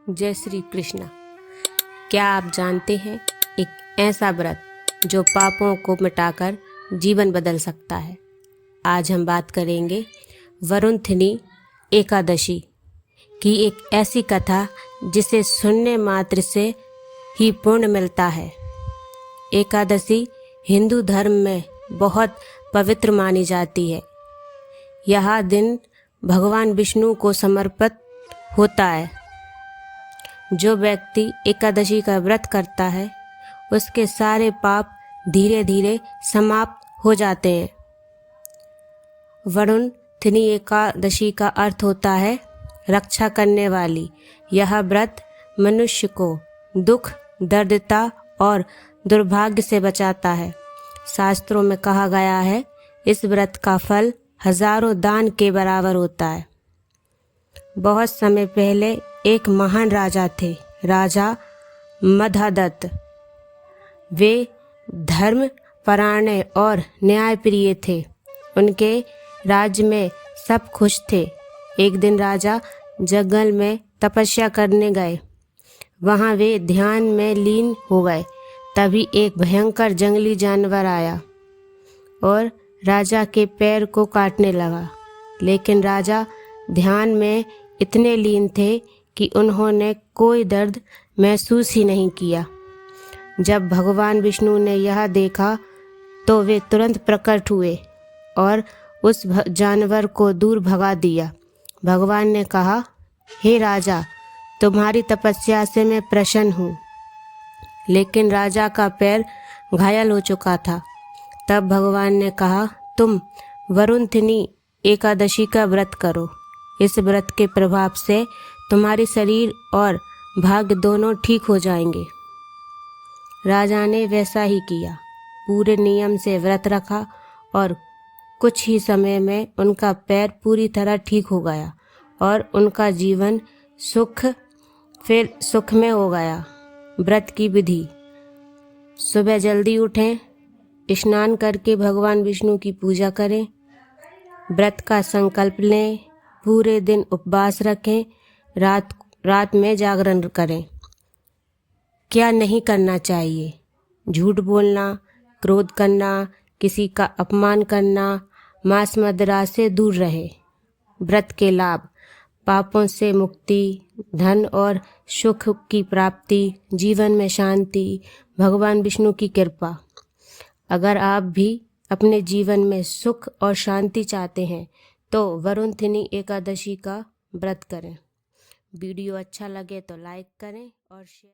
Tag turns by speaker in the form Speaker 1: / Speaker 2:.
Speaker 1: जय श्री कृष्णा। क्या आप जानते हैं एक ऐसा व्रत जो पापों को मिटाकर जीवन बदल सकता है। आज हम बात करेंगे वरुणथिनी एकादशी की एक ऐसी कथा जिसे सुनने मात्र से ही पुण्य मिलता है। एकादशी हिंदू धर्म में बहुत पवित्र मानी जाती है। यह दिन भगवान विष्णु को समर्पित होता है। जो व्यक्ति एकादशी का व्रत करता है उसके सारे पाप धीरे धीरे समाप्त हो जाते हैं। वरुणथिनी एकादशी का अर्थ होता है रक्षा करने वाली। यह व्रत मनुष्य को दुख, दरिद्रता और दुर्भाग्य से बचाता है। शास्त्रों में कहा गया है इस व्रत का फल हजारों दान के बराबर होता है। बहुत समय पहले एक महान राजा थे, राजा मधादत्त। वे धर्मपरायण और न्यायप्रिय थे। उनके राज्य में सब खुश थे। एक दिन राजा जंगल में तपस्या करने गए। वहाँ वे ध्यान में लीन हो गए। तभी एक भयंकर जंगली जानवर आया और राजा के पैर को काटने लगा। लेकिन राजा ध्यान में इतने लीन थे कि उन्होंने कोई दर्द महसूस ही नहीं किया। जब भगवान विष्णु ने यह देखा तो वे तुरंत प्रकट हुए और उस जानवर को दूर भगा दिया। भगवान ने कहा, हे राजा, तुम्हारी तपस्या से मैं प्रसन्न हूँ। लेकिन राजा का पैर घायल हो चुका था। तब भगवान ने कहा, तुम वरुणथिनी एकादशी का व्रत करो। इस व्रत के प्रभाव से तुम्हारी शरीर और भाग्य दोनों ठीक हो जाएंगे। राजा ने वैसा ही किया। पूरे नियम से व्रत रखा और कुछ ही समय में उनका पैर पूरी तरह ठीक हो गया और उनका जीवन सुखमय हो गया। व्रत की विधि: सुबह जल्दी उठें, स्नान करके भगवान विष्णु की पूजा करें, व्रत का संकल्प लें, पूरे दिन उपवास रखें, रात में जागरण करें। क्या नहीं करना चाहिए? झूठ बोलना, क्रोध करना, किसी का अपमान करना, मांस मदिरा से दूर रहे। व्रत के लाभ: पापों से मुक्ति, धन और सुख की प्राप्ति, जीवन में शांति, भगवान विष्णु की कृपा। अगर आप भी अपने जीवन में सुख और शांति चाहते हैं तो वरुणथिनी एकादशी का व्रत करें। वीडियो अच्छा लगे तो लाइक करें और शेयर